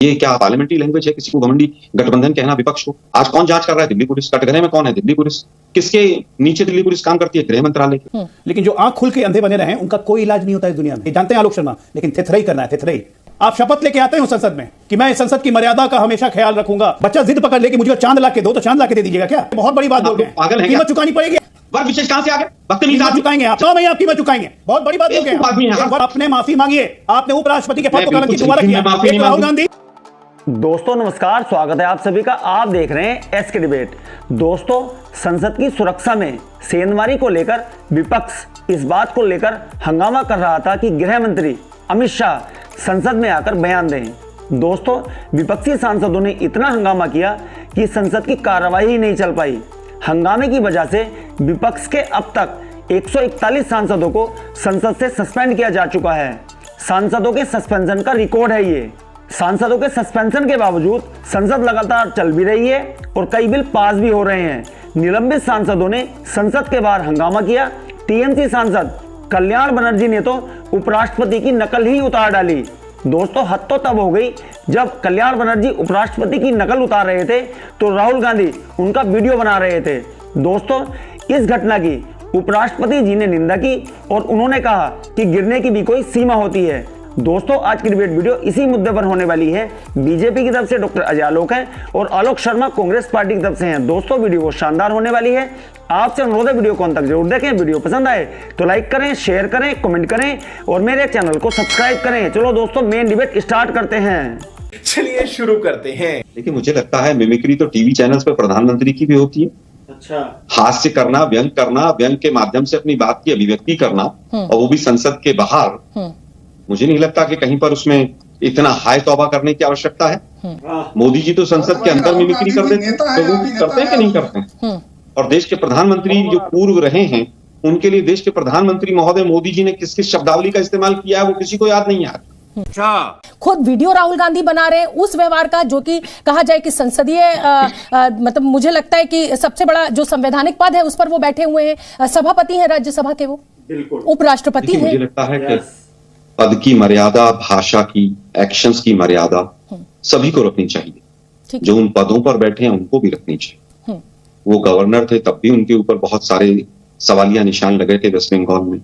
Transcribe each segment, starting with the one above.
ये क्या parliamentary language है किसी को घमंडी गठबंधन कहना विपक्ष को? आज कौन जांच कर रहा है? दिल्ली पुलिस। कटघरे में कौन है? दिल्ली पुलिस। किसके नीचे दिल्ली पुलिस काम करती है? गृह मंत्रालय की। लेकिन जो आंख खुल के अंधे बने रहे उनका कोई इलाज नहीं होता इस दुनिया में, जानते हैं आलोक शर्मा। लेकिन थेथरई करना है, थेथरई। आप शपथ लेके आते हैं संसद में कि मैं संसद की मर्यादा का हमेशा ख्याल रखूंगा। बच्चा जिद पकड़ ले कि मुझे चांद ला के दो, तो चांद ला के दे दीजिएगा क्या? बहुत बड़ी बात बोल रहे हैं। कीमत चुकानी पड़ेगी। वर्ग विशेष कहां से आ गए? कीमत चुकाएंगे आप, 6 महीने आप कीमत चुकाएंगे। बहुत बड़ी बात बोल रहे हैं। आपने माफी मांगी है, आपने उपराष्ट्रपति के पद को कलंकित दोबारा किया। राहुल गांधी। दोस्तों नमस्कार, स्वागत है आप सभी का। आप देख रहे हैं एस के डिबेट। दोस्तों, संसद की सुरक्षा में सेंधमारी को लेकर विपक्ष इस बात को लेकर हंगामा कर रहा था कि गृह मंत्री अमित शाह संसद में आकर बयान दें। दोस्तों, विपक्षी सांसदों ने इतना हंगामा किया कि संसद की कार्यवाही ही नहीं चल पाई। हंगामे की वजह से विपक्ष के अब तक 141 सांसदों को संसद से सस्पेंड किया जा चुका है। सांसदों के सस्पेंशन का रिकॉर्ड है ये। सांसदों के सस्पेंशन के बावजूद संसद लगातार चल भी रही है और कई बिल पास भी हो रहे हैं। निलंबित सांसदों ने संसद के बाहर हंगामा किया। टीएमसी सांसद कल्याण बनर्जी ने तो उपराष्ट्रपति की नकल ही उतार डाली। दोस्तों, हद तो तब हो गई जब कल्याण बनर्जी उपराष्ट्रपति की नकल उतार रहे थे तो राहुल गांधी उनका वीडियो बना रहे थे। दोस्तों, इस घटना की उपराष्ट्रपति जी ने निंदा की और उन्होंने कहा कि गिरने की भी कोई सीमा होती है। दोस्तों, आज की डिबेट वीडियो इसी मुद्दे पर होने वाली है। बीजेपी की तरफ से डॉक्टर अजय आलोक हैं और आलोक शर्मा कांग्रेस पार्टी की तरफ से हैं। दोस्तों, वीडियो बहुत शानदार होने वाली है। आपसे अनुरोध है वीडियो को अंत तक जरूर देखें। वीडियो पसंद आए तो लाइक करें, शेयर करें, कमेंट करें और मेरे चैनल को सब्सक्राइब करें। चलो दोस्तों, मेन डिबेट स्टार्ट करते हैं। चलिए शुरू करते हैं। देखिए, मुझे लगता है मिमिक्री तो टीवी चैनल्स पर प्रधानमंत्री की भी होती है। अच्छा, हास्य करना, व्यंग के माध्यम से अपनी बात की अभिव्यक्ति करना, और वो भी संसद के बाहर। मुझे नहीं लगता कि कहीं पर उसमें इतना हाय तौबा करने की आवश्यकता है। मोदी जी तो संसद के अंदर मिमिक्री कर देते हैं, तो वो करते हैं कि नहीं करते हैं? और देश के प्रधानमंत्री जो पूर्व रहे हैं, उनके लिए देश के प्रधानमंत्री महोदय मोदी जी ने किस किस शब्दावली का इस्तेमाल किया है वो किसी को याद नहीं है। खुद वीडियो राहुल गांधी बना रहे हैं उस व्यवहार का, जो कि कहा जाए कि संसदीय मतलब मुझे लगता है कि सबसे बड़ा जो संवैधानिक पद है उस पर वो बैठे हुए हैं। सभापति हैं राज्यसभा के, वो बिल्कुल उपराष्ट्रपति हैं। मुझे लगता है कि पद की मर्यादा, भाषा की, एक्शंस की मर्यादा सभी को रखनी चाहिए। जो उन पदों पर बैठे हैं उनको भी रखनी चाहिए। वो गवर्नर थे तब भी उनके ऊपर बहुत सारे सवालिया निशान लगे थे वेस्ट बंगाल में।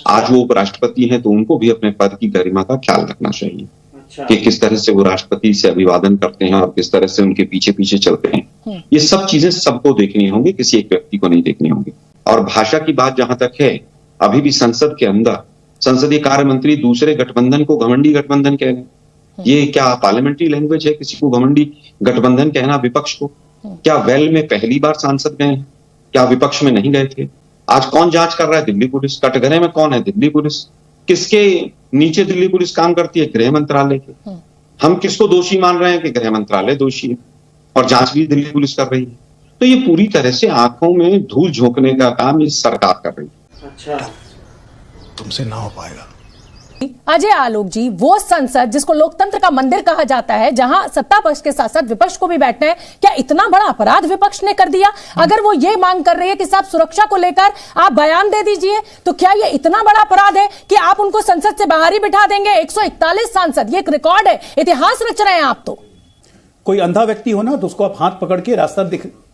आज वो उपराष्ट्रपति हैं तो उनको भी अपने पद की गरिमा का ख्याल रखना चाहिए। अच्छा। कि किस तरह से वो राष्ट्रपति से अभिवादन करते हैं और किस तरह से उनके पीछे पीछे चलते हैं। ये सब चीजें सबको देखनी होंगी, किसी एक व्यक्ति को नहीं देखनी होंगी। और भाषा की बात जहां तक है, अभी भी संसद के अंदर संसदीय कार्य मंत्री दूसरे गठबंधन को घमंडी गठबंधन कह रहे हैं। ये क्या पार्लियामेंट्री लैंग्वेज है किसी को घमंडी गठबंधन कहना विपक्ष को? क्या वेल में पहली बार सांसद गए हैं? क्या विपक्ष में नहीं गए थे? आज कौन जांच कर रहा है? दिल्ली पुलिस। कटघरे में कौन है? दिल्ली पुलिस। किसके नीचे दिल्ली पुलिस काम करती है? गृह मंत्रालय के। हम किसको दोषी मान रहे हैं कि गृह मंत्रालय दोषी है और जांच भी दिल्ली पुलिस कर रही है? तो ये पूरी तरह से आंखों में धूल झोंकने का काम ये सरकार कर रही है। अच्छा, तुमसे ना हो पाएगा। अजय आलोक जी, वो संसद जिसको लोकतंत्र का मंदिर कहा जाता है, जहां सत्ता पक्ष के साथ साथ विपक्ष को भी बैठना है, क्या इतना बड़ा अपराध विपक्ष ने कर दिया? अगर वो ये मांग कर रही है कि साहब सुरक्षा को लेकर आप बयान दे दीजिए, तो क्या ये इतना बड़ा अपराध है कि आप उनको संसद से बाहर ही बिठा देंगे? 141 सांसद, ये एक रिकॉर्ड है, इतिहास रच रहे हैं आप। तो कोई अंधा व्यक्ति हो ना तो उसको आप हाथ पकड़ के रास्ता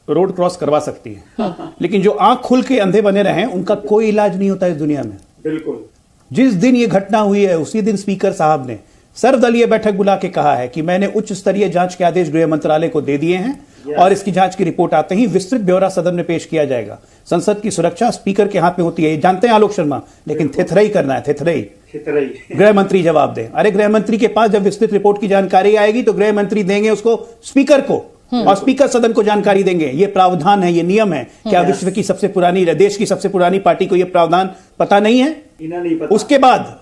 रोड क्रॉस करवा सकती है। लेकिन जो आंख खुल के अंधे बने रहे उनका कोई इलाज नहीं होता इस दुनिया में। बिल्कुल। जिस दिन ये घटना हुई है उसी दिन स्पीकर साहब ने सर्वदलीय बैठक बुला के कहा है कि मैंने उच्च स्तरीय जांच के आदेश गृह मंत्रालय को दे दिए हैं और इसकी जांच की रिपोर्ट आते ही विस्तृत ब्यौरा सदन में पेश किया जाएगा। संसद की सुरक्षा स्पीकर के हाथ में होती है, ये जानते हैं आलोक शर्मा। लेकिन थेथरई करना है, थेथरई। गृह मंत्री जवाब दें। अरे, गृह मंत्री के पास जब विस्तृत रिपोर्ट की जानकारी आएगी तो गृह मंत्री देंगे उसको स्पीकर को और स्पीकर सदन को जानकारी देंगे। ये प्रावधान है, ये नियम है। क्या विश्व की सबसे पुरानी, देश की सबसे पुरानी पार्टी को यह प्रावधान पता नहीं है? नहीं पता।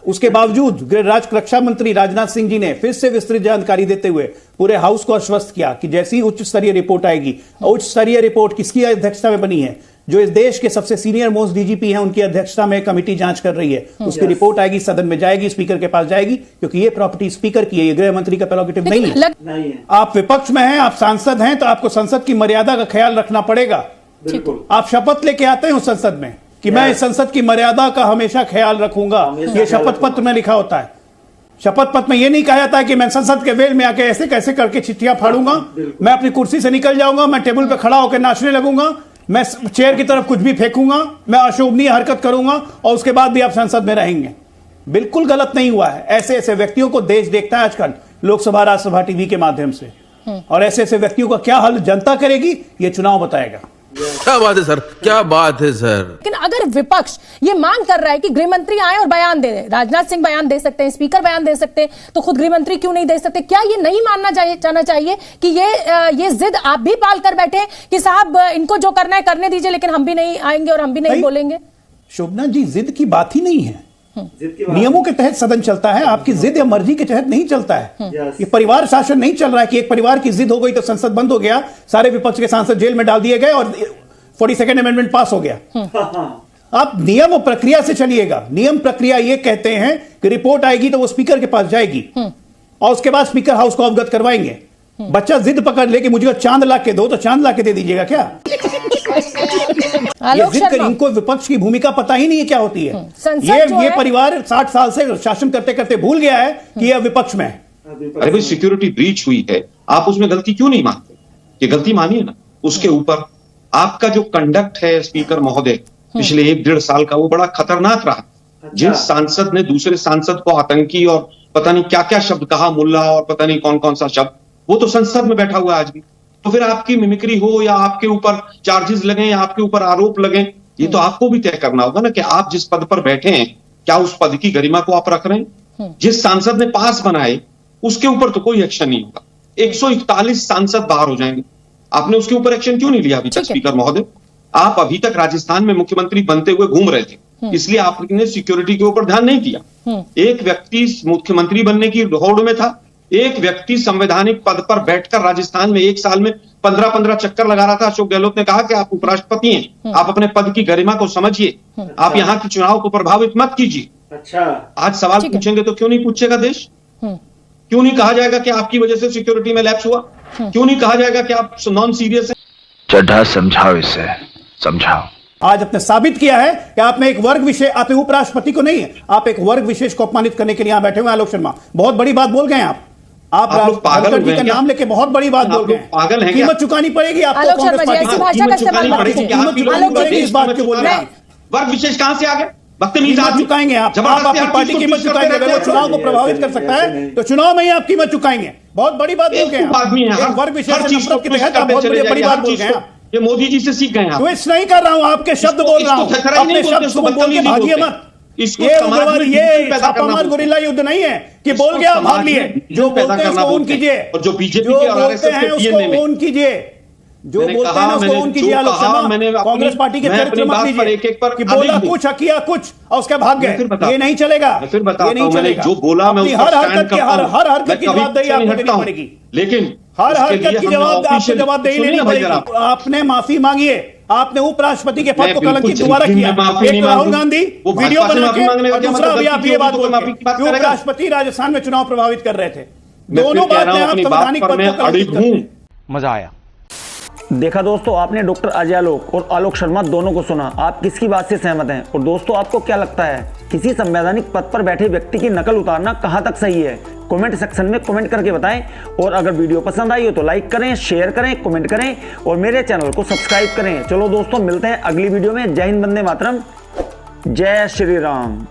उसके बावजूद गृह रक्षा मंत्री राजनाथ सिंह जी ने फिर से विस्तृत जानकारी देते हुए पूरे हाउस को आश्वस्त किया कि जैसी उच्च स्तरीय रिपोर्ट आएगी। उच्च स्तरीय रिपोर्ट किसकी अध्यक्षता में बनी है? जो इस देश के सबसे सीनियर मोस्ट डीजीपी हैं, उनकी अध्यक्षता में कमेटी जांच कर रही है। उसकी रिपोर्ट आएगी, सदन में जाएगी, स्पीकर के पास जाएगी, क्योंकि ये प्रॉपर्टी स्पीकर की है, ये गृह मंत्री का प्रेरोगेटिव नहीं है। आप विपक्ष में हैं, आप सांसद हैं, तो आपको संसद की मर्यादा का ख्याल रखना पड़ेगा। आप शपथ लेके आते हैं उस संसद में कि मैं संसद की मर्यादा का हमेशा ख्याल रखूंगा। ये शपथ पत्र में लिखा होता है। शपथ पत्र में यह नहीं कहा जाता है कि मैं संसद के वेल में आके ऐसे कैसे करके चिट्ठियां फाड़ूंगा, मैं अपनी कुर्सी से निकल जाऊंगा, मैं टेबल पे खड़ा होकर नाचने लगूंगा, मैं चेयर की तरफ कुछ भी फेंकूंगा, मैं अशोभनीय हरकत करूंगा और उसके बाद भी आप संसद में रहेंगे। बिल्कुल गलत नहीं हुआ है। ऐसे ऐसे व्यक्तियों को देश देखता है आजकल लोकसभा राज्यसभा टीवी के माध्यम से, और ऐसे ऐसे व्यक्तियों का क्या हल जनता करेगी ये चुनाव बताएगा। क्या बात है सर, क्या बात है सर। लेकिन अगर विपक्ष ये मांग कर रहा है कि गृह मंत्री आए और बयान दे दें, राजनाथ सिंह बयान दे सकते हैं, स्पीकर बयान दे सकते हैं, तो खुद गृह मंत्री क्यों नहीं दे सकते? क्या ये नहीं मानना जाना चाहिए कि ये जिद आप भी पाल कर बैठे कि साहब इनको जो करना है करने दीजिए, लेकिन हम भी नहीं आएंगे और हम भी नहीं बोलेंगे? शोभना जी, जिद की बात ही नहीं है। नियमों के तहत सदन चलता है, आपकी जिद या मर्जी के तहत नहीं चलता है। ये परिवार शासन नहीं चल रहा है कि एक परिवार की जिद हो गई तो संसद बंद हो गया, सारे विपक्ष के सांसद जेल में डाल दिए गए और 42nd अमेंडमेंट पास हो गया। आप नियम और प्रक्रिया से चलिएगा। नियम प्रक्रिया ये कहते हैं कि रिपोर्ट आएगी तो वो स्पीकर के पास जाएगी और उसके बाद स्पीकर हाउस को अवगत करवाएंगे। बच्चा जिद पकड़ ले कि मुझे चांद ला के दो, तो चांद ला के दे दीजिएगा क्या? ये जिद कर, इनको विपक्ष की भूमिका पता ही नहीं है क्या होती है। ये परिवार 60 साल से शासन करते करते भूल गया है कि यह विपक्ष में है। अरे भाई, सिक्योरिटी ब्रीच हुई है, आप उसमें गलती क्यों नहीं मानते? ये गलती मानिए ना। उसके ऊपर आपका जो कंडक्ट है स्पीकर महोदय पिछले 1-1.5 साल का, वो बड़ा खतरनाक रहा। जिस सांसद ने दूसरे सांसद को आतंकी और पता नहीं क्या क्या शब्द कहा, मुल्ला और पता नहीं कौन कौन सा शब्द, वो तो संसद में बैठा हुआ है आज भी। तो फिर आपकी मिमिक्री हो या आपके ऊपर चार्जेस लगे या आपके ऊपर आरोप लगे, ये तो आपको भी तय करना होगा ना कि आप जिस पद पर बैठे हैं क्या उस पद की गरिमा को आप रख रहे हैं। जिस सांसद ने पास बनाए उसके ऊपर तो कोई एक्शन नहीं होगा। 141 सांसद बाहर हो जाएंगे। आपने उसके ऊपर एक्शन क्यों नहीं लिया अभी तक स्पीकर महोदय? आप अभी तक राजस्थान में मुख्यमंत्री बनते हुए घूम रहे थे, इसलिए आपने सिक्योरिटी के ऊपर ध्यान नहीं दिया। एक व्यक्ति मुख्यमंत्री बनने की होड़ में था, एक व्यक्ति संवैधानिक पद पर बैठकर राजस्थान में 1 साल में 15-15 चक्कर लगा रहा था। अशोक गहलोत ने कहा कि आप उपराष्ट्रपति हैं, आप अपने पद की गरिमा को समझिए, आप यहाँ के चुनाव को प्रभावित मत कीजिए। अच्छा, आज सवाल पूछेंगे तो क्यों नहीं पूछेगा देश? क्यों नहीं कहा जाएगा कि आपकी वजह से सिक्योरिटी में लैप्स हुआ? क्यों नहीं कहा जाएगा कि आप नॉन सीरियस हैं? चड्ढा समझाओ, इसे समझाओ। आज आपने साबित किया है कि आप में एक वर्ग विशेष, आप उपराष्ट्रपति को नहीं है, आप एक वर्ग विशेष को अपमानित करने के लिए यहां बैठे हुए हैं। आलोक शर्मा, बहुत बड़ी बात बोल गए आप लोग पागल का नाम लेके बहुत बड़ी बात बोल गए। पागल हैं, कीमत चुकानी पड़ेगी आपको। आलोक शर्मा जी, ऐसी भाषा का इस्तेमाल मत कीजिए। इस बात को बोल रहे हैं। वर्ग विशेष कहां से आ गए? कीमत चुकाएंगे आप अपनी पार्टी की कीमत चुकाएंगे। अगर वो चुनाव को प्रभावित कर सकता है तो चुनाव में ही आप कीमत चुकाएंगे। बहुत बड़ी बात बोल गए। वर्ग विशेष के तहत आप बहुत बड़ी बात बोल गए। ये मोदी जी से सीख गए हैं। ट्विस्ट नहीं कर रहा हूं, आपके शब्द बोल रहा हूं। अपने शब्द को बोल के भागिए मत। ये छापामार गुरिल्ला युद्ध नहीं है कि बोल गया भाग लिए। जो बोलते हैं उसको ओन कीजिए, और जो बीजेपी के और आरएसएस के पीएनए में ओन कीजिए, जो बोलते हैं उसको ओन कीजिए। आलोक शर्मा, कांग्रेस पार्टी के चरित्र मत लीजिए कि बोला कुछ किया कुछ और उसके भाग गए। ये नहीं चलेगा। फिर बताता हूं, मैंने जो बोला मैं हर हरकत की जवाबदेही आपको देनी पड़ेगी। लेकिन हर हरकत की जवाबदेही लेनी पड़ेगी। आपने माफी मांगी है, आपने उपराष्ट्रपति के पद को कलंकित दोबारा किया। एक राहुल गांधी वीडियो बना के और दूसरा अभी आप ये बात बोल रहे हैं कि उपराष्ट्रपति राजस्थान में चुनाव प्रभावित कर रहे थे। दोनों बातें आप संवैधानिक पद को कलंकित करते हैं। मजा आया। देखा दोस्तों, आपने डॉक्टर अजय आलोक और आलोक शर्मा दोनों को सुना। आप किसकी बात से सहमत हैं? और दोस्तों, आपको क्या लगता है किसी संवैधानिक पद पर बैठे व्यक्ति की नकल उतारना कहां तक सही है? कमेंट सेक्शन में कमेंट करके बताएं। और अगर वीडियो पसंद आई हो तो लाइक करें, शेयर करें, कमेंट करें और मेरे चैनल को सब्सक्राइब करें। चलो दोस्तों, मिलते हैं अगली वीडियो में। जय हिंद, वंदे मातरम, जय श्री राम।